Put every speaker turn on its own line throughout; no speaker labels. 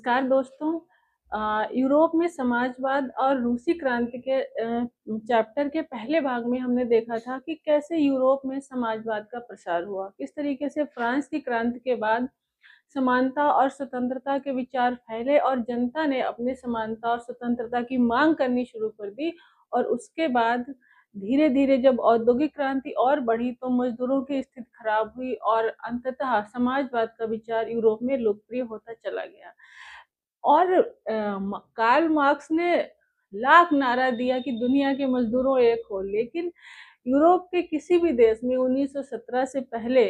नमस्कार दोस्तों। यूरोप में समाजवाद और रूसी क्रांति के चैप्टर के पहले भाग में हमने देखा था कि कैसे यूरोप में समाजवाद का प्रसार हुआ, किस तरीके से फ्रांस की क्रांति के बाद समानता और स्वतंत्रता के विचार फैले और जनता ने अपने समानता और स्वतंत्रता की मांग करनी शुरू कर दी। और उसके बाद धीरे धीरे जब औद्योगिक क्रांति और बढ़ी तो मजदूरों की स्थिति खराब हुई और अंततः समाजवाद का विचार यूरोप में लोकप्रिय होता चला गया। और कार्ल मार्क्स ने लाख नारा दिया कि दुनिया के मजदूरों एक हो, लेकिन यूरोप के किसी भी देश में 1917 से पहले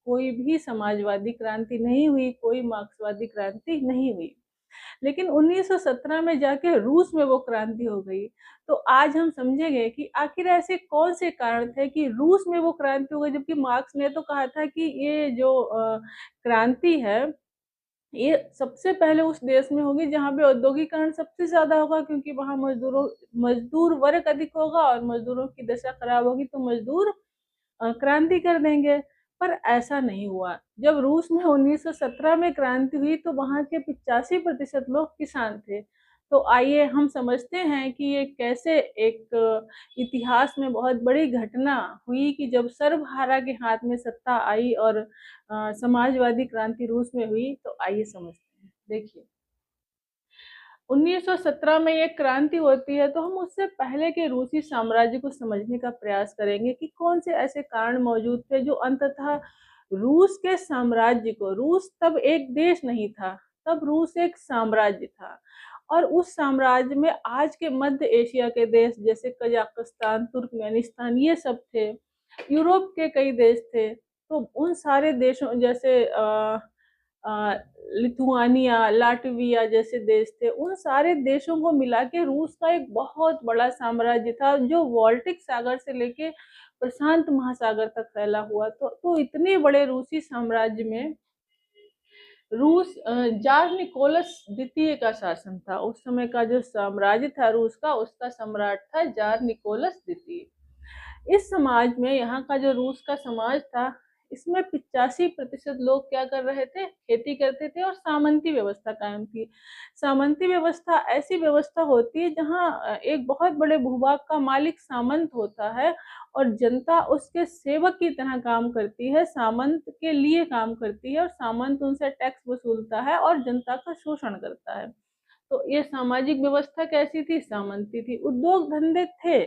कोई भी समाजवादी क्रांति नहीं हुई, कोई मार्क्सवादी क्रांति नहीं हुई। लेकिन 1917 में जाके रूस में वो क्रांति हो गई। तो आज हम समझेंगे कि आखिर ऐसे कौन से कारण थे कि रूस में वो क्रांति हो गई, जबकि मार्क्स ने तो कहा था कि ये जो क्रांति है ये सबसे पहले उस देश में होगी जहाँ पे औद्योगिकरण सबसे ज्यादा होगा, क्योंकि वहां मजदूर वर्ग अधिक होगा और मजदूरों की दशा खराब होगी तो मजदूर क्रांति कर देंगे। पर ऐसा नहीं हुआ। जब रूस में 1917 में क्रांति हुई तो वहां के 85% लोग किसान थे। तो आइए हम समझते हैं कि ये कैसे एक इतिहास में बहुत बड़ी घटना हुई कि जब सर्वहारा के हाथ में सत्ता आई और समाजवादी क्रांति रूस में हुई। तो आइए समझते हैं। देखिए, 1917 में एक क्रांति होती है तो हम उससे पहले के रूसी साम्राज्य को समझने का प्रयास करेंगे कि कौन से ऐसे कारण मौजूद थे जो अंततः रूस के साम्राज्य को, रूस तब एक देश नहीं था, तब रूस एक साम्राज्य था। और उस साम्राज्य में आज के मध्य एशिया के देश जैसे कजाकिस्तान, तुर्कमेनिस्तान, ये सब थे। यूरोप के कई देश थे। तो उन सारे देशों जैसे लिथुआनिया, लाटविया जैसे देश थे, उन सारे देशों को मिला के रूस का एक बहुत बड़ा साम्राज्य था जो वॉल्टिक सागर से लेके प्रशांत महासागर तक फैला हुआ। तो इतने बड़े रूसी साम्राज्य में रूस जार निकोलस द्वितीय का शासन था। उस समय का जो साम्राज्य था रूस का, उसका सम्राट था जार निकोलस द्वितीय। इस समाज में, यहाँ का जो रूस का समाज था, इसमें 85% लोग क्या कर रहे थे? खेती करते थे और सामंती व्यवस्था कायम थी। सामंती व्यवस्था ऐसी व्यवस्था होती है जहाँ एक बहुत बड़े भूभाग का मालिक सामंत होता है और जनता उसके सेवक की तरह काम करती है, सामंत के लिए काम करती है और सामंत उनसे टैक्स वसूलता है और जनता का शोषण करता है। तो ये सामाजिक व्यवस्था कैसी थी? सामंती थी। उद्योग धंधे थे।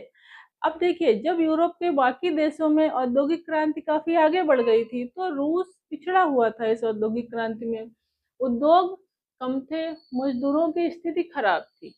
अब देखिए, जब यूरोप के बाकी देशों में औद्योगिक क्रांति काफी आगे बढ़ गई थी तो रूस पिछड़ा हुआ था इस औद्योगिक क्रांति में। उद्योग कम थे, मजदूरों की स्थिति खराब थी।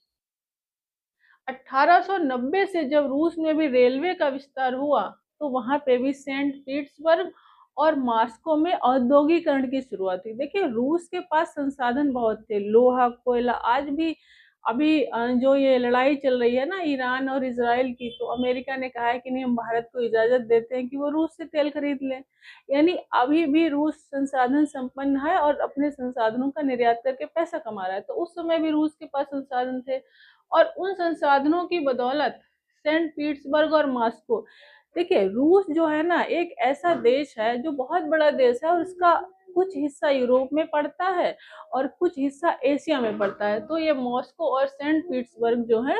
1890 से जब रूस में भी रेलवे का विस्तार हुआ तो वहां पे भी सेंट पीटर्सबर्ग और मॉस्को में औद्योगिकरण की शुरुआत हुई। देखिए, रूस के पास संसाधन बहुत थे, लोहा, कोयला। आज भी अभी जो ये लड़ाई चल रही है ना ईरान और इजराइल की, तो अमेरिका ने कहा है कि नहीं, हम भारत को इजाजत देते हैं कि वो रूस से तेल खरीद लें। यानी अभी भी रूस संसाधन संपन्न है और अपने संसाधनों का निर्यात करके पैसा कमा रहा है। तो उस समय भी रूस के पास संसाधन थे और उन संसाधनों की बदौलत सेंट पीटर्सबर्ग और मॉस्को, देखिए रूस जो है ना एक ऐसा देश है जो बहुत बड़ा देश है और उसका कुछ हिस्सा यूरोप में पड़ता है और कुछ हिस्सा एशिया में पड़ता है। तो ये मॉस्को और सेंट पीटर्सबर्ग जो है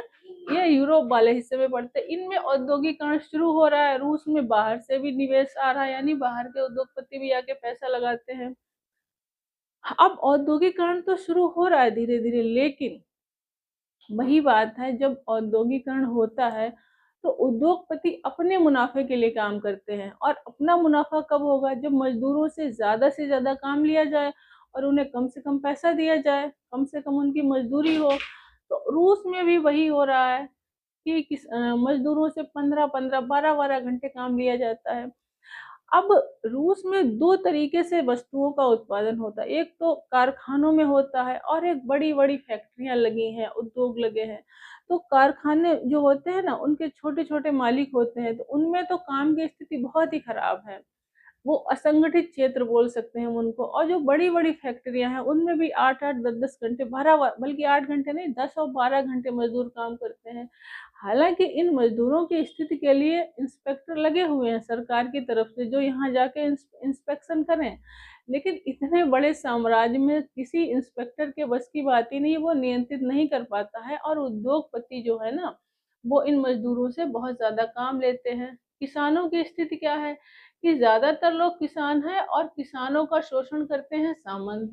ये यूरोप वाले हिस्से में पड़ते हैं। इनमें औद्योगिकरण शुरू हो रहा है। रूस में बाहर से भी निवेश आ रहा है, यानी बाहर के उद्योगपति भी आके पैसा लगाते हैं। अब औद्योगिकरण तो शुरू हो रहा है धीरे धीरे, लेकिन वही बात है, जब औद्योगिकरण होता है तो उद्योगपति अपने मुनाफे के लिए काम करते हैं। और अपना मुनाफा कब होगा? जब मजदूरों से ज्यादा काम लिया जाए और उन्हें कम से कम पैसा दिया जाए, कम से कम उनकी मजदूरी हो। तो रूस में भी वही हो रहा है कि मजदूरों से 15-15, 12-12 घंटे काम लिया जाता है। अब रूस में दो तरीके से वस्तुओं का उत्पादन होता है, एक तो कारखानों में होता है और एक बड़ी बड़ी फैक्ट्रियां लगी हैं, उद्योग लगे हैं। तो कारखाने जो होते हैं ना, उनके छोटे छोटे मालिक होते हैं, तो उनमें तो काम की स्थिति बहुत ही खराब है। वो असंगठित क्षेत्र बोल सकते हैं हम उनको। और जो बड़ी बड़ी फैक्ट्रियां हैं उनमें भी 8-8, 10-10 घंटे, 12, बल्कि 8 घंटे नहीं, 10 और 12 घंटे मजदूर काम करते हैं। हालांकि इन मजदूरों की स्थिति के लिए इंस्पेक्टर लगे हुए हैं सरकार की तरफ से, जो यहाँ जाके इंस्पेक्शन करें। लेकिन इतने बड़े साम्राज्य में किसी इंस्पेक्टर के बस की बात ही नहीं, वो नियंत्रित नहीं कर पाता है। और उद्योगपति जो है ना, वो इन मजदूरों से बहुत ज्यादा काम लेते हैं। किसानों की स्थिति क्या है कि ज्यादातर लोग किसान हैं और किसानों का शोषण करते हैं सामंत।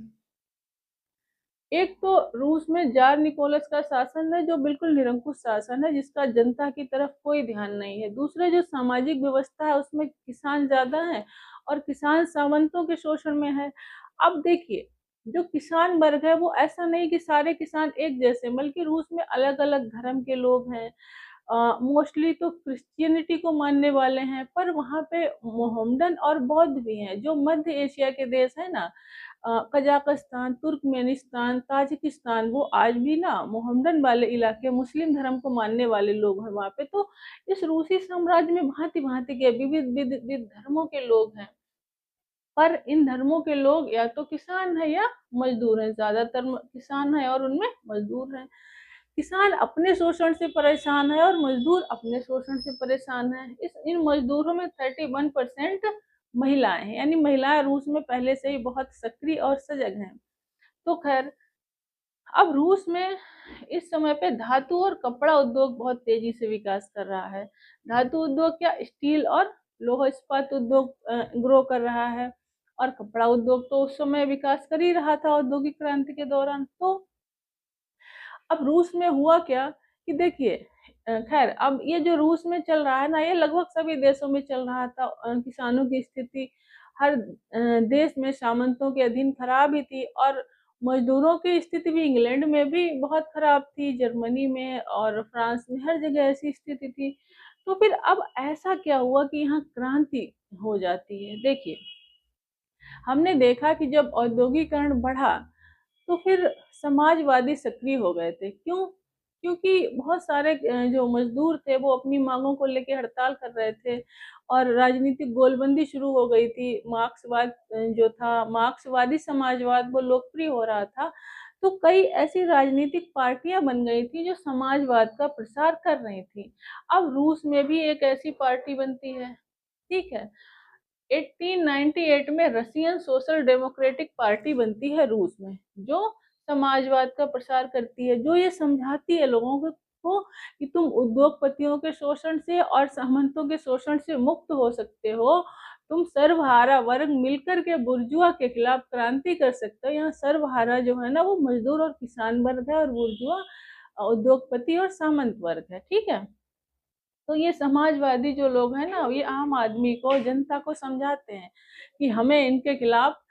एक तो रूस में जार निकोलस का शासन है, जो बिल्कुल निरंकुश शासन है, जिसका जनता की तरफ कोई ध्यान नहीं है। दूसरे जो सामाजिक व्यवस्था है, उसमें किसान ज्यादा है और किसान सामंतों के शोषण में है। अब देखिए, जो किसान वर्ग है वो ऐसा नहीं कि सारे किसान एक जैसे, बल्कि रूस में अलग अलग धर्म के लोग हैं। मोस्टली तो क्रिश्चियनिटी को मानने वाले हैं, पर वहाँ पे मोहम्मडन और बौद्ध भी हैं। जो मध्य एशिया के देश है ना, कजाकिस्तान, तुर्कमेनिस्तान, ताजिकिस्तान, वो आज भी ना मोहम्मडन वाले इलाके, मुस्लिम धर्म को मानने वाले लोग हैं वहाँ पे। तो इस रूसी साम्राज्य में भांति भांति के विविध विविध धर्मों के लोग हैं। पर इन धर्मों के लोग या तो किसान है या मजदूर हैं, ज्यादातर किसान है और उनमें मजदूर हैं। किसान अपने शोषण से परेशान है और मजदूर अपने शोषण से परेशान है। इन मजदूरों में 31% महिलाएं हैं, यानी महिलाएं रूस में पहले से ही बहुत सक्रिय और सजग हैं। तो खैर, अब रूस में इस समय पे धातु और कपड़ा उद्योग बहुत तेजी से विकास कर रहा है। धातु उद्योग क्या, स्टील और लौह इस्पात उद्योग ग्रो कर रहा है। और कपड़ा उद्योग तो उस समय विकास कर ही रहा था औद्योगिक क्रांति के दौरान। तो अब रूस में हुआ क्या कि देखिए, खैर अब ये जो रूस में चल रहा है ना, ये लगभग सभी देशों में चल रहा था। किसानों की स्थिति हर देश में सामंतों के अधीन खराब ही थी। और मजदूरों की स्थिति भी इंग्लैंड में भी बहुत खराब थी, जर्मनी में और फ्रांस में, हर जगह ऐसी स्थिति थी। तो फिर अब ऐसा क्या हुआ कि यहाँ क्रांति हो जाती है। देखिए, हमने देखा कि जब औद्योगिकरण बढ़ा तो फिर समाजवादी सक्रिय हो गए थे। क्यों? क्योंकि बहुत सारे जो मजदूर थे वो अपनी मांगों को लेकर हड़ताल कर रहे थे और राजनीतिक गोलबंदी शुरू हो गई थी। मार्क्सवाद जो था, मार्क्सवादी समाजवाद, वो लोकप्रिय हो रहा था। तो कई ऐसी राजनीतिक पार्टियां बन गई थी जो समाजवाद का प्रसार कर रही थी। अब रूस में भी एक ऐसी पार्टी बनती है, ठीक है। 1898 में रसियन सोशल डेमोक्रेटिक पार्टी बनती है रूस में, जो समाजवाद का प्रसार करती है, जो ये समझाती है लोगों को कि तुम उद्योगपतियों के शोषण से और सामंतों के शोषण से मुक्त हो सकते हो। तुम सर्वहारा वर्ग मिलकर के बुर्जुआ के खिलाफ क्रांति कर सकते हो। यहाँ सर्वहारा जो है ना, वो मजदूर और किसान वर्ग है, और बुर्जुआ उद्योगपति और सामंत वर्ग है, ठीक है। तो ये समाजवादी जो लोग हैं ना, ये आम आदमी को, जनता को समझाते हैं कि हमें इनके खिलाफ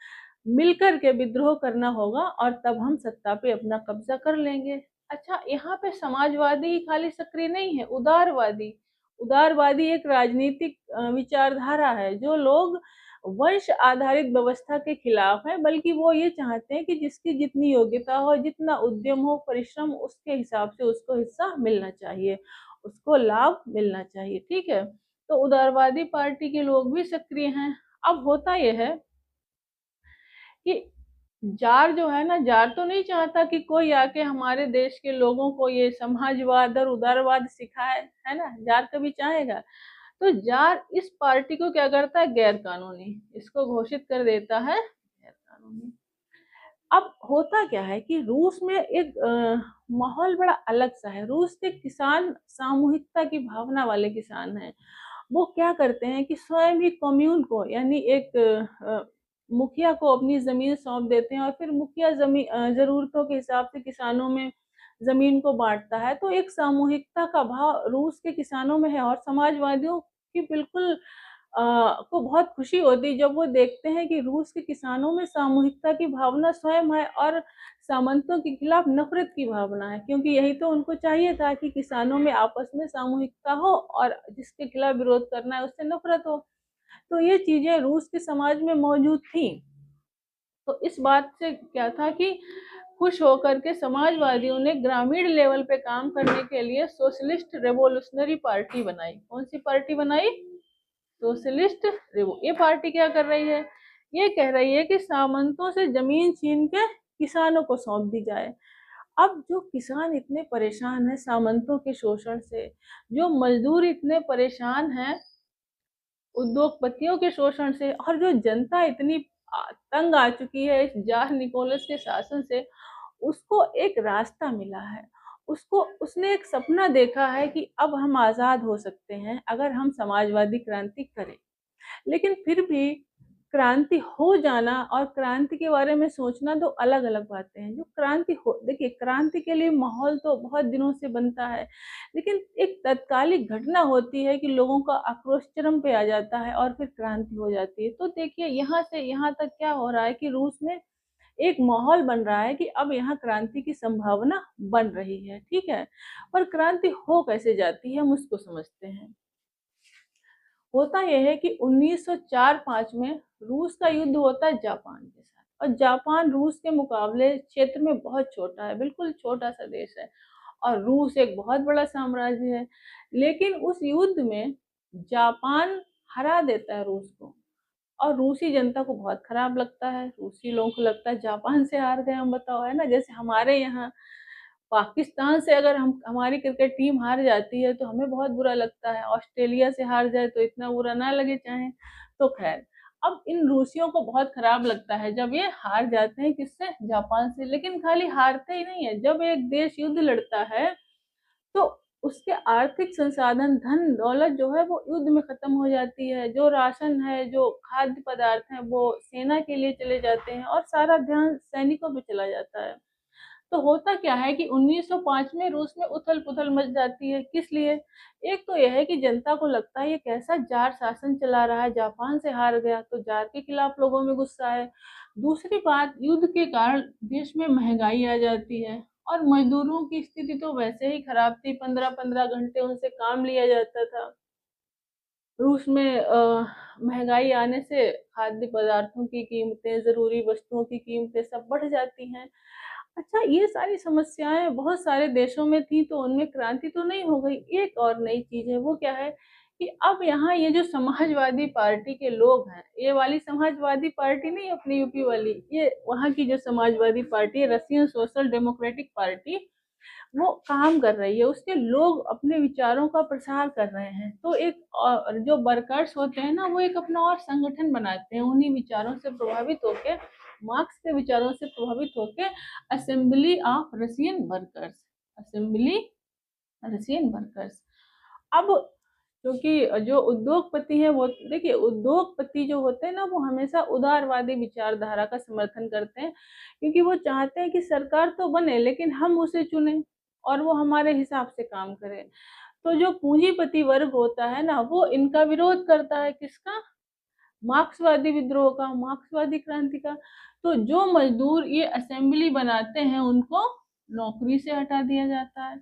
मिलकर के विद्रोह करना होगा और तब हम सत्ता पे अपना कब्जा कर लेंगे। अच्छा, यहाँ पे समाजवादी ही खाली सक्रिय नहीं है, उदारवादी। उदारवादी एक राजनीतिक विचारधारा है। जो लोग वंश आधारित व्यवस्था के खिलाफ है, बल्कि वो ये चाहते हैं कि जिसकी जितनी योग्यता हो, जितना उद्यम हो, परिश्रम, उसके हिसाब से उसको हिस्सा मिलना चाहिए, उसको लाभ मिलना चाहिए, ठीक है। तो उदारवादी पार्टी के लोग भी सक्रिय हैं। अब होता यह है कि जार जो है ना, जार तो नहीं चाहता कि कोई आके हमारे देश के लोगों को ये समाजवाद और उदारवाद सिखाए, है ना, जार कभी चाहेगा? तो जार इस पार्टी को क्या करता है, गैर कानूनी, इसको घोषित कर देता है गैर कानूनी। अब होता क्या है कि रूस में एक माहौल बड़ा अलग सा है। रूस के किसान सामूहिकता की भावना वाले किसान हैं। वो क्या करते हैं कि स्वयं ही कम्यून को, यानी एक मुखिया को अपनी जमीन सौंप देते हैं, और फिर मुखिया जमीन जरूरतों के हिसाब से किसानों में जमीन को बांटता है। तो एक सामूहिकता का भाव रूस के किसानों में है। और समाजवादियों की बिल्कुल को बहुत खुशी होती है जब वो देखते हैं कि रूस के किसानों में सामूहिकता की भावना स्वयं है और सामंतों के खिलाफ नफरत की भावना है। क्योंकि यही तो उनको चाहिए था कि किसानों में आपस में सामूहिकता हो और जिसके खिलाफ विरोध करना है उससे नफरत हो। तो ये चीजें रूस के समाज में मौजूद थी। तो इस बात से क्या था कि खुश होकर के समाजवादियों ने ग्रामीण लेवल पे काम करने के लिए सोशलिस्ट रेवोल्यूशनरी पार्टी बनाई। कौन सी पार्टी बनाई? सोशलिस्ट रेवो। ये पार्टी क्या कर रही है? ये कह रही है कि सामंतों से जमीन छीन के किसानों को सौंप दी जाए। अब जो किसान इतने परेशान हैं सामंतों के शोषण से, जो मजदूर इतने परेशान हैं उद्योगपतियों के शोषण से, और जो जनता इतनी तंग आ चुकी है इस जार निकोलस के शासन से, उसको एक रास्ता मिला है। उसको उसने एक सपना देखा है कि अब हम आज़ाद हो सकते हैं अगर हम समाजवादी क्रांति करें। लेकिन फिर भी क्रांति हो जाना और क्रांति के बारे में सोचना दो अलग-अलग बातें हैं। जो क्रांति हो देखिए, क्रांति के लिए माहौल तो बहुत दिनों से बनता है, लेकिन एक तत्कालिक घटना होती है कि लोगों का आक्रोश चरम पे आ जाता है और फिर क्रांति हो जाती है। तो देखिए, यहाँ से यहाँ तक क्या हो रहा है कि रूस में एक माहौल बन रहा है कि अब यहाँ क्रांति की संभावना बन रही है, ठीक है? पर क्रांति हो कैसे जाती है, हम उसको समझते हैं। होता यह है कि 1904-5 में रूस का युद्ध होता है जापान के साथ, और जापान रूस के मुकाबले क्षेत्र में बहुत छोटा है, बिल्कुल छोटा सा देश है, और रूस एक बहुत बड़ा साम्राज्य है। लेकिन उस युद्ध में जापान हरा देता है रूस को, और रूसी जनता को बहुत खराब लगता है। रूसी लोगों को लगता है जापान से हार गए हम, बताओ, है ना? जैसे हमारे यहाँ पाकिस्तान से अगर हम हमारी क्रिकेट टीम हार जाती है तो हमें बहुत बुरा लगता है, ऑस्ट्रेलिया से हार जाए तो इतना बुरा ना लगे चाहे। तो खैर, अब इन रूसियों को बहुत खराब लगता है जब ये हार जाते हैं, किससे? जापान से। लेकिन खाली हारते ही नहीं है, जब एक देश युद्ध लड़ता है तो उसके आर्थिक संसाधन, धन दौलत जो है वो युद्ध में खत्म हो जाती है। जो राशन है, जो खाद्य पदार्थ है, वो सेना के लिए चले जाते हैं और सारा ध्यान सैनिकों पे चला जाता है। तो होता क्या है कि 1905 में रूस में उथल-पुथल मच जाती है। किस लिए? एक तो यह है कि जनता को लगता है ये कैसा जार शासन चला रहा है, जापान से हार गया, तो जार के खिलाफ लोगों में गुस्सा है। दूसरी बात, युद्ध के कारण देश में महंगाई आ जाती है, और मजदूरों की स्थिति तो वैसे ही खराब थी, 15-15 घंटे उनसे काम लिया जाता था। रूस में महंगाई आने से खाद्य पदार्थों की कीमतें, ज़रूरी वस्तुओं की कीमतें सब बढ़ जाती हैं। अच्छा, ये सारी समस्याएँ बहुत सारे देशों में थी, तो उनमें क्रांति तो नहीं हो गई। एक और नई चीज़ है, वो क्या है कि अब यहाँ ये जो समाजवादी पार्टी के लोग हैं, ये वाली समाजवादी पार्टी नहीं अपनी यूपी वाली, ये वहाँ की जो समाजवादी पार्टी है, रशियन सोशल डेमोक्रेटिक पार्टी, वो काम कर रही है। उसके लोग अपने विचारों का प्रसार कर रहे हैं। तो एक जो वर्कर्स होते हैं ना, वो एक अपना और संगठन बनाते हैं उन्हीं विचारों से प्रभावित होके, मार्क्स के विचारों से प्रभावित होके, assembly of Russian workers, assembly Russian workers. अब क्योंकि जो उद्योगपति हैं, वो देखिए, उद्योगपति जो होते हैं ना, वो हमेशा उदारवादी विचारधारा का समर्थन करते हैं, क्योंकि वो चाहते हैं कि सरकार तो बने लेकिन हम उसे चुने और वो हमारे हिसाब से काम करे। तो जो पूंजीपति वर्ग होता है ना, वो इनका विरोध करता है, किसका? मार्क्सवादी विद्रोह का, मार्क्सवादी क्रांति का। तो जो मजदूर ये असेंबली बनाते हैं, उनको नौकरी से हटा दिया जाता है।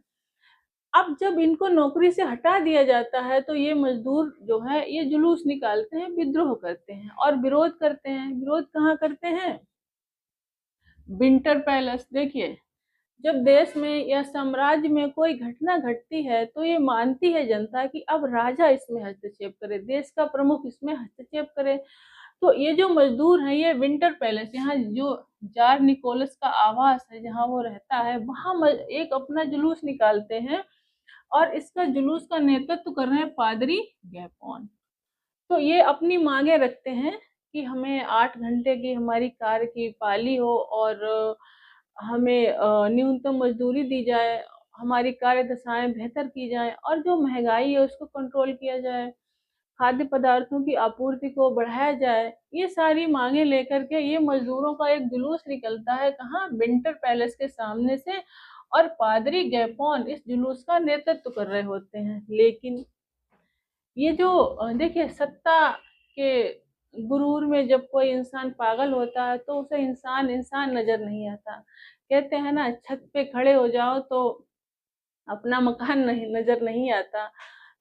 अब जब इनको नौकरी से हटा दिया जाता है तो ये मजदूर जो है ये जुलूस निकालते हैं, विद्रोह करते हैं और विरोध करते हैं। विरोध कहाँ करते हैं? Winter palace. देखिए, जब देश में या साम्राज्य में कोई घटना घटती है तो ये मानती है जनता कि अब राजा इसमें हस्तक्षेप करे, देश का प्रमुख इसमें हस्तक्षेप करे। तो ये जो मजदूर हैं, ये विंटर पैलेस, यहाँ जो जार निकोलस का आवास है, जहाँ वो रहता है, वहाँ एक अपना जुलूस निकालते हैं, और इसका जुलूस का नेतृत्व कर रहे हैं पादरी गैपोन। तो ये अपनी मांगे रखते हैं कि हमें 8 घंटे की हमारी कार्य की पाली हो, और हमें न्यूनतम मजदूरी दी जाए, हमारी कार्य दशाएं बेहतर की जाए, और जो महंगाई है उसको कंट्रोल किया जाए, खाद्य पदार्थों की आपूर्ति को बढ़ाया जाए। ये सारी मांगे लेकर के ये मजदूरों का एक जुलूस निकलता है, कहाँ? विंटर पैलेस के सामने से, और पादरी गैपोन इस जुलूस का नेतृत्व कर रहे होते हैं। लेकिन ये जो देखिए, सत्ता के गुरूर में जब कोई इंसान पागल होता है तो उसे इंसान इंसान नजर नहीं आता। कहते हैं ना, छत पे खड़े हो जाओ तो अपना मकान नहीं नजर नहीं आता।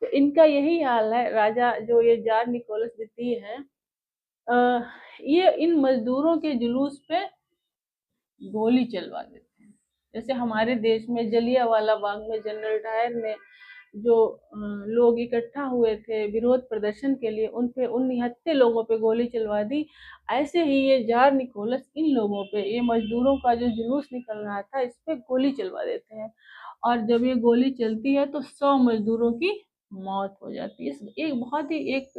तो इनका यही हाल है। राजा जो ये जार निकोलस द्वितीय है, ये इन मजदूरों के जुलूस पे गोली चलवा देते हैं। जैसे हमारे देश में जलियांवाला बाग में जनरल डायर ने जो लोग इकट्ठा हुए थे विरोध प्रदर्शन के लिए, उन पे, उन निहत्थे लोगों पे गोली चलवा दी। ऐसे ही ये जार निकोलस इन लोगों पे, ये मजदूरों का जो जुलूस निकल रहा था, इस पे गोली चलवा देते हैं, और जब ये गोली चलती है तो 100 मजदूरों की मौत हो जाती है। एक बहुत ही एक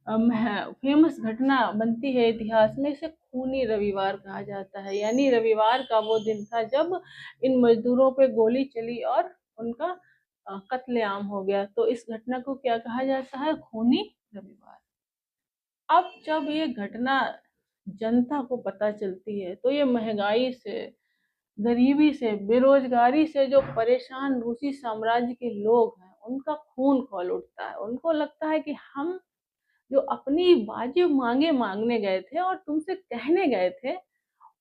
फेमस घटना बनती है इतिहास में, इसे खूनी रविवार कहा जाता है। यानी रविवार का वो दिन था जब इन मजदूरों पे गोली चली और उनका कत्लेआम हो गया। तो इस घटना को क्या कहा जाता है? खूनी रविवार। अब जब ये घटना जनता को पता चलती है तो ये महंगाई से, गरीबी से, बेरोजगारी से जो परेशान रूसी साम्राज्य के लोग हैं उनका खून खौल उठता है। उनको लगता है कि हम जो अपनी वाजिब मांगे मांगने गए थे और तुमसे कहने गए थे,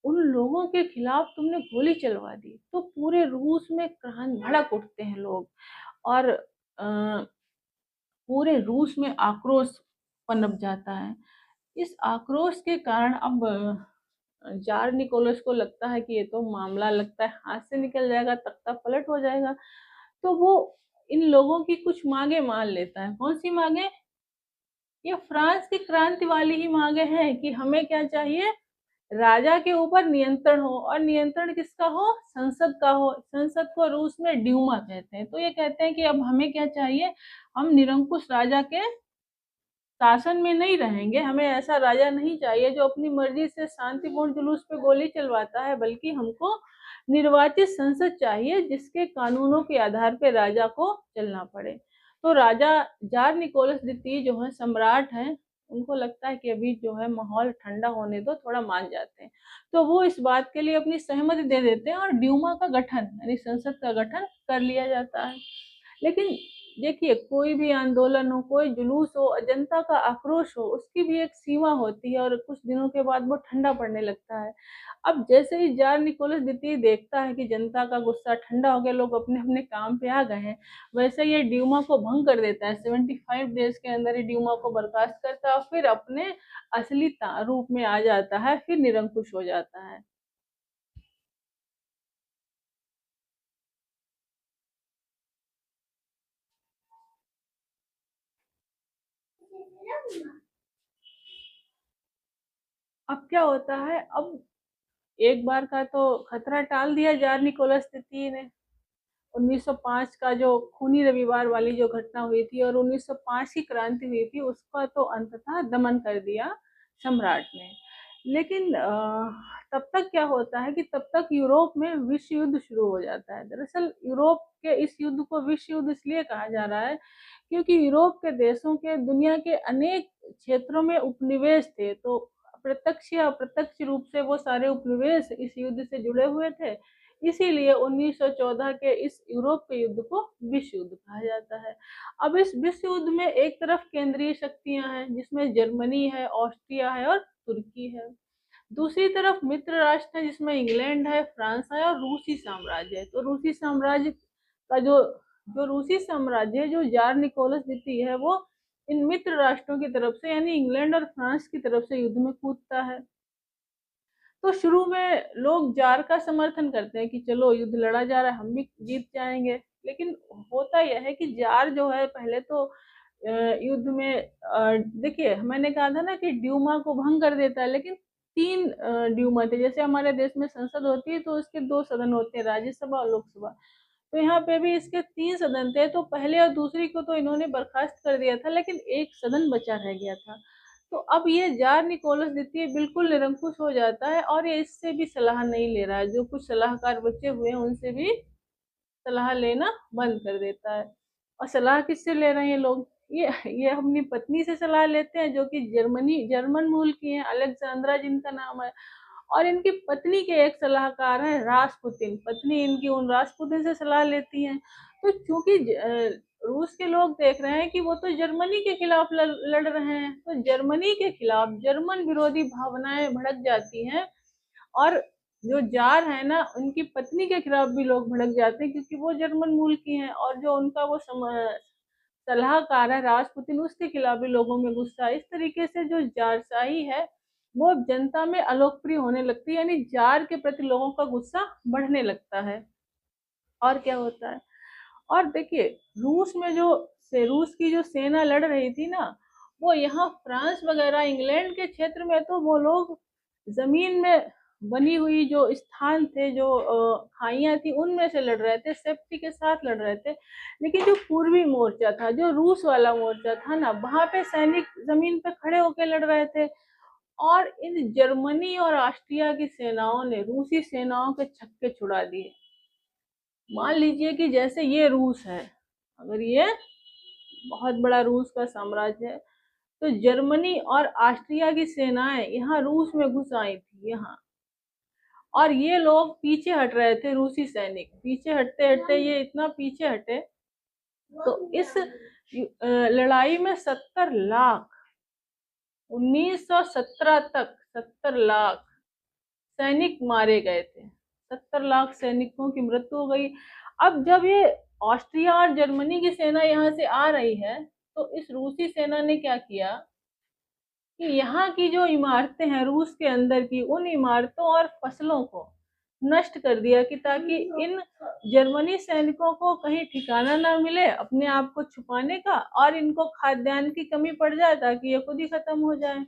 उन लोगों के खिलाफ तुमने गोली चलवा दी। तो पूरे रूस में क्रांति भड़क उठते हैं लोग, और पूरे रूस में आक्रोश पनप जाता है। इस आक्रोश के कारण अब जार निकोलस को लगता है कि ये तो मामला लगता है हाथ से निकल जाएगा, तख्ता पलट हो जाएगा। तो वो इन लोगों की कुछ मांगे मान लेता है। कौन सी मांगे? ये फ्रांस की क्रांति वाली ही मांगे हैं कि हमें क्या चाहिए? राजा के ऊपर नियंत्रण हो, और नियंत्रण किसका हो? संसद का हो। संसद को रूस में ड्यूमा कहते हैं। तो ये कहते हैं कि अब हमें क्या चाहिए? हम निरंकुश राजा के शासन में नहीं रहेंगे। हमें ऐसा राजा नहीं चाहिए जो अपनी मर्जी से शांतिपूर्ण जुलूस पे गोली चलवाता है, बल्कि हमको निर्वाचित संसद चाहिए जिसके कानूनों के आधार पे राजा को चलना पड़े। तो राजा जार निकोलस द्वितीय जो है सम्राट हैं, उनको लगता है कि अभी जो है माहौल ठंडा होने दो, थोड़ा मान जाते हैं। तो वो इस बात के लिए अपनी सहमति दे देते हैं और ड्यूमा का गठन यानी संसद का गठन कर लिया जाता है। लेकिन देखिए, कोई भी आंदोलन हो, कोई जुलूस हो, जनता का आक्रोश हो, उसकी भी एक सीमा होती है और कुछ दिनों के बाद वो ठंडा पड़ने लगता है। अब जैसे ही जार निकोलस द्वितीय देखता है कि जनता का गुस्सा ठंडा हो गया, लोग अपने अपने काम पे आ गए हैं, वैसे ये ड्यूमा को भंग कर देता है। 75 डेज के अंदर ही ड्यूमा को बर्खास्त करता है और फिर अपने असली रूप में आ जाता है, फिर निरंकुश हो जाता है। अब क्या होता है? अब एक बार का तो खतरा टाल दिया जार निकोलस द्वितीय ने। 1905 का जो खूनी रविवार वाली जो घटना हुई थी और 1905 की क्रांति हुई थी, उसका तो अंततः दमन कर दिया सम्राट ने। लेकिन तब तक क्या होता है कि तब तक यूरोप में विश्व युद्ध शुरू हो जाता है। दरअसल यूरोप के इस युद्ध को विश्व युद्ध इसलिए कहा जा रहा है क्योंकि यूरोप के देशों के दुनिया के अनेक क्षेत्रों में उपनिवेश थे। तो प्रत्यक्ष या अप्रत्यक्ष रूप से वो सारे उपनिवेश इस युद्ध से जुड़े हुए थे। इसीलिए 1914 के इस यूरोप के युद्ध को विश्व युद्ध कहा जाता है। अब इस विश्व युद्ध में एक तरफ केंद्रीय शक्तियां हैं जिसमें जर्मनी है, ऑस्ट्रिया है और तुर्की है। दूसरी तरफ मित्र राष्ट्र है जिसमें इंग्लैंड है, फ्रांस है और रूसी साम्राज्य है। तो रूसी साम्राज्य का जो जो रूसी साम्राज्य है, जो जार निकोलस द्वितीय है, वो इन मित्र राष्ट्रों की तरफ से यानी इंग्लैंड और फ्रांस की तरफ से युद्ध में कूदता है। तो शुरू में लोग जार का समर्थन करते हैं कि चलो युद्ध लड़ा जा रहा है, हम भी जीत जाएंगे। लेकिन होता यह है कि जार जो है पहले तो युद्ध में देखिए, मैंने कहा था ना कि ड्यूमा को भंग कर देता है, लेकिन तीन ड्यूमा थे। जैसे हमारे देश में संसद होती है तो उसके दो सदन होते हैं, राज्यसभा और लोकसभा। तो यहाँ पे भी इसके तीन सदन थे। तो पहले और दूसरी को तो इन्होंने बर्खास्त कर दिया था, लेकिन एक सदन बचा रह गया था। तो अब ये जार निकोलस द्वितीय बिल्कुल निरंकुश हो जाता है और ये इससे भी सलाह नहीं ले रहा है। जो कुछ सलाहकार बचे हुए हैं उनसे भी सलाह लेना बंद कर देता है। और सलाह किससे ले रहे हैं लोग? ये अपनी पत्नी से सलाह लेते हैं, जो कि जर्मन मूल की है, अलेक्जेंड्रा जिनका नाम है। और इनकी पत्नी के एक सलाहकार हैं रासपुतिन। पत्नी इनकी उन रासपुतिन से सलाह लेती हैं। तो चूंकि रूस के लोग देख रहे हैं कि वो तो जर्मनी के खिलाफ लड़ रहे हैं, तो जर्मनी के खिलाफ जर्मन विरोधी भावनाएं भड़क जाती हैं। और जो जार है ना, उनकी पत्नी के खिलाफ भी लोग भड़क जाते हैं क्योंकि वो जर्मन मूल की हैं। और जो उनका वो सलाहकार है राजपुतिन, उसके खिलाफ भी लोगों में गुस्सा है। इस तरीके से जो जारशाही है वो अब जनता में अलोकप्रिय होने लगती है, यानी जार के प्रति लोगों का गुस्सा बढ़ने लगता है। और क्या होता है? और देखिए, रूस में जो से रूस की जो सेना लड़ रही थी ना, वो यहाँ फ्रांस वगैरह इंग्लैंड के क्षेत्र में तो वो लोग जमीन में बनी हुई जो स्थान थे, जो खाइयां थी, उनमें से लड़ रहे थे, सेफ्टी के साथ लड़ रहे थे। लेकिन जो पूर्वी मोर्चा था, जो रूस वाला मोर्चा था ना, वहां पे सैनिक जमीन पे खड़े होकर लड़ रहे थे। और इन जर्मनी और ऑस्ट्रिया की सेनाओं ने रूसी सेनाओं के छक्के छुड़ा दिए। मान लीजिए कि जैसे ये रूस है, अगर ये बहुत बड़ा रूस का साम्राज्य है, तो जर्मनी और ऑस्ट्रिया की सेनाएं यहाँ रूस में घुस आई थी यहाँ, और ये लोग पीछे हट रहे थे। रूसी सैनिक पीछे हटते हटते ये इतना पीछे हटे, तो इस लड़ाई में 70 लाख, 1917 तक 70 लाख सैनिक मारे गए थे। 70 लाख सैनिकों की मृत्यु हो गई। अब जब ये ऑस्ट्रिया और जर्मनी की सेना यहाँ से आ रही है, तो इस रूसी सेना ने क्या किया कि यहाँ की जो इमारतें हैं रूस के अंदर की, उन इमारतों और फसलों को नष्ट कर दिया, कि ताकि इन जर्मनी सैनिकों को कहीं ठिकाना ना मिले अपने आप को छुपाने का, और इनको खाद्यान्न की कमी पड़ जाए ताकि ये खुद ही खत्म हो जाए।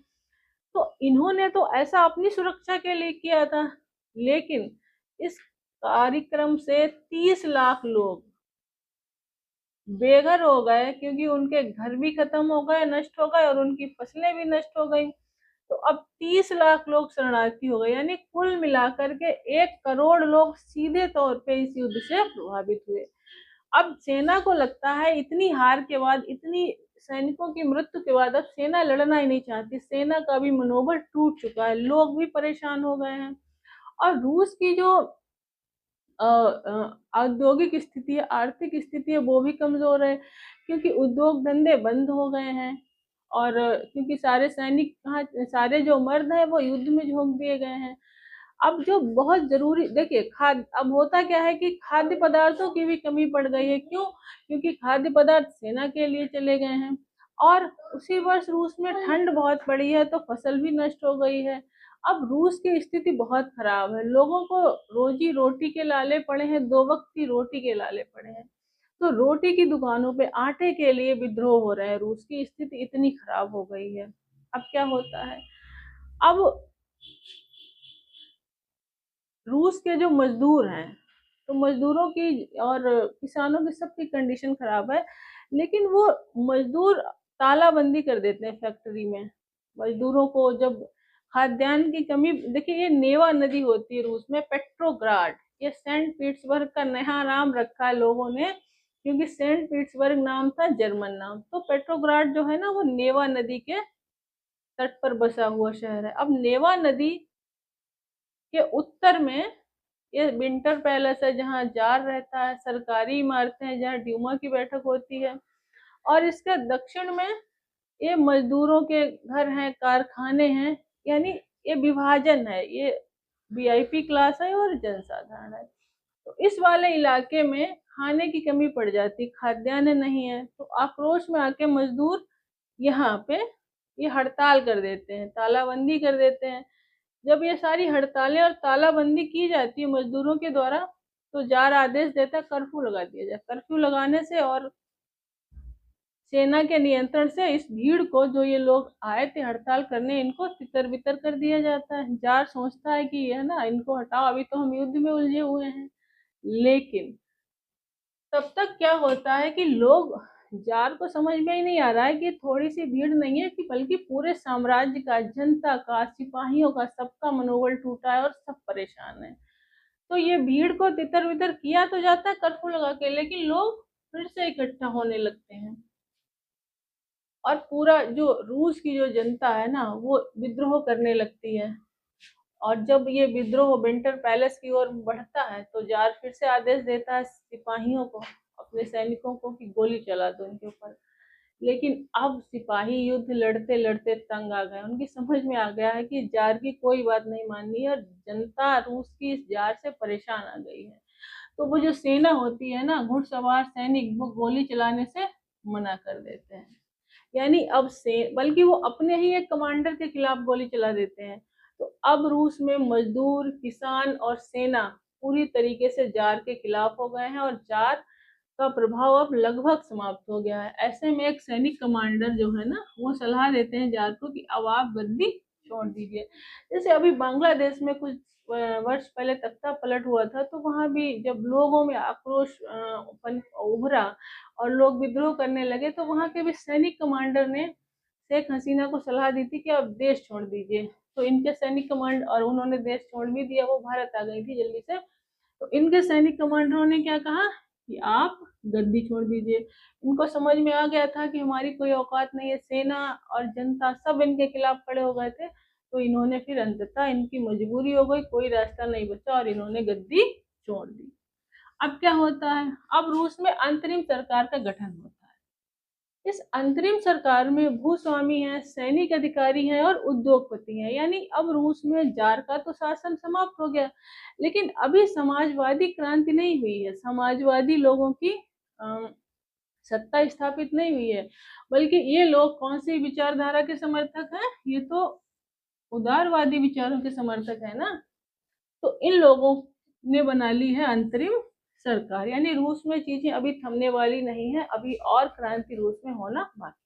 तो इन्होंने तो ऐसा अपनी सुरक्षा के लिए किया था, लेकिन इस कार्यक्रम से 30 लाख लोग बेघर हो गए, क्योंकि उनके घर भी खत्म हो गए, नष्ट हो गए, और उनकी फसलें भी नष्ट हो गई। तो अब 30 लाख लोग शरणार्थी हो गए, यानी कुल मिलाकर के 1 करोड़ लोग सीधे तौर पे इस युद्ध से प्रभावित हुए। अब सेना को लगता है इतनी हार के बाद, इतनी सैनिकों की मृत्यु के बाद, अब सेना लड़ना ही नहीं चाहती, सेना का भी मनोबल टूट चुका है, लोग भी परेशान हो गए हैं। और रूस की जो औद्योगिक स्थिति है, आर्थिक स्थिति है, वो भी कमजोर है, क्योंकि उद्योग धंधे बंद हो गए हैं। और क्योंकि सारे सैनिक कहाँ, सारे जो मर्द हैं वो युद्ध में झोंक दिए गए हैं। अब जो बहुत जरूरी, देखिए खाद्य, अब होता क्या है कि खाद्य पदार्थों की भी कमी पड़ गई है। क्यों? क्योंकि खाद्य पदार्थ सेना के लिए चले गए हैं, और उसी वर्ष रूस में ठंड बहुत पड़ी है, तो फसल भी नष्ट हो गई है। अब रूस की स्थिति बहुत खराब है, लोगों को रोजी रोटी के लाले पड़े हैं, 2 वक्त की रोटी के लाले पड़े हैं। तो रोटी की दुकानों पे आटे के लिए विद्रोह हो रहे हैं, रूस की स्थिति इतनी खराब हो गई है। अब क्या होता है, अब रूस के जो मजदूर हैं, तो मजदूरों की और किसानों की सबकी कंडीशन खराब है। लेकिन वो मजदूर तालाबंदी कर देते हैं फैक्ट्री में। मजदूरों को जब खाद्यान्न की कमी, देखिए ये नेवा नदी होती है रूस में, पेट्रोग्राड, ये सेंट पीटर्सबर्ग का नया नाम रखा है लोगों ने, क्योंकि सेंट पीटर्सबर्ग नाम था जर्मन नाम। तो पेट्रोग्राड जो है ना, वो नेवा नदी के तट पर बसा हुआ शहर है। अब नेवा नदी के उत्तर में ये विंटर पैलेस है, जहाँ जार रहता है, सरकारी इमारतें हैं जहाँ ड्यूमा की बैठक होती है। और इसके दक्षिण में ये मजदूरों के घर हैं, कारखाने हैं, यानी ये विभाजन है, ये वीआईपी क्लास है और जनसाधारण है। तो इस वाले इलाके में खाने की कमी पड़ जाती, खाद्यान्न नहीं है, तो आक्रोश में आके मजदूर यहाँ पे ये हड़ताल कर देते हैं, तालाबंदी कर देते हैं। जब ये सारी हड़तालें और तालाबंदी की जाती है मजदूरों के द्वारा, तो जार आदेश देता है कर्फ्यू लगा दिया जाए। कर्फ्यू लगाने से और सेना के नियंत्रण से इस भीड़ को, जो ये लोग आए थे हड़ताल करने, इनको तितर बितर कर दिया जाता है। जार सोचता है कि है ना, इनको हटाओ, अभी तो हम युद्ध में उलझे हुए हैं। लेकिन तब तक क्या होता है कि लोग, जार को समझ में ही नहीं आ रहा है कि थोड़ी सी भीड़ नहीं है, कि बल्कि पूरे साम्राज्य का, जनता का, सिपाहियों का, सबका मनोबल टूटा है और सब परेशान है। तो ये भीड़ को तितर बितर किया तो जाता है कर्फ्यू लगा के, लेकिन लोग फिर से इकट्ठा होने लगते हैं, और पूरा जो रूस की जो जनता है ना, वो विद्रोह करने लगती है। और जब ये विद्रोह विंटर पैलेस की ओर बढ़ता है, तो जार फिर से आदेश देता है सिपाहियों को, अपने सैनिकों को, कि गोली चला दो इनके ऊपर। लेकिन अब सिपाही युद्ध लड़ते लड़ते तंग आ गए, उनकी समझ में आ गया है कि जार की कोई बात नहीं माननी है, और जनता रूस की इस जार से परेशान आ गई है। तो वो जो सेना होती है ना, घुड़सवार सैनिक, वो गोली चलाने से मना कर देते हैं। यानी अब से, बल्कि वो अपने ही एक कमांडर के खिलाफ गोली चला देते हैं। तो अब रूस में मजदूर, किसान और सेना पूरी तरीके से जार के खिलाफ हो गए हैं, और जार का प्रभाव अब लगभग समाप्त हो गया है। ऐसे में एक सैनिक कमांडर जो है ना, वो सलाह देते हैं जार को कि अब आप गद्दी छोड़ दीजिए। जैसे अभी बांग्लादेश में कुछ वर्ष पहले तख्ता पलट हुआ था, तो वहां भी जब लोगों में आक्रोश उभरा और लोग विद्रोह करने लगे, तो वहां के भी सैनिक कमांडर ने शेख हसीना को सलाह दी थी कि आप देश छोड़ दीजिए। तो इनके सैनिक कमांड और उन्होंने देश छोड़ भी दिया, वो भारत आ गई थी जल्दी से। तो इनके सैनिक कमांडरों ने क्या कहा कि आप गद्दी छोड़ दीजिए। इनको समझ में आ गया था कि हमारी कोई औकात नहीं है, सेना और जनता सब इनके खिलाफ खड़े हो गए थे। तो इन्होंने फिर अंततः, इनकी मजबूरी हो गई, कोई रास्ता नहीं बचा और इन्होंने गद्दी छोड़ दी। अब क्या होता है, अब रूस में अंतरिम सरकार का गठन होता है। इस अंतरिम सरकार में भूस्वामी हैं, सैनिक अधिकारी हैं और उद्योगपति हैं। यानी अब रूस में जार का तो शासन समाप्त हो गया, लेकिन अभी समाजवादी क्रांति नहीं हुई है, समाजवादी लोगों की सत्ता स्थापित नहीं हुई है। बल्कि ये लोग कौन सी विचारधारा के समर्थक हैं, ये तो उदारवादी विचारों के समर्थक है ना। तो इन लोगों ने बना ली है अंतरिम सरकार। यानी रूस में चीजें अभी थमने वाली नहीं है, अभी और क्रांति रूस में होना बाकी।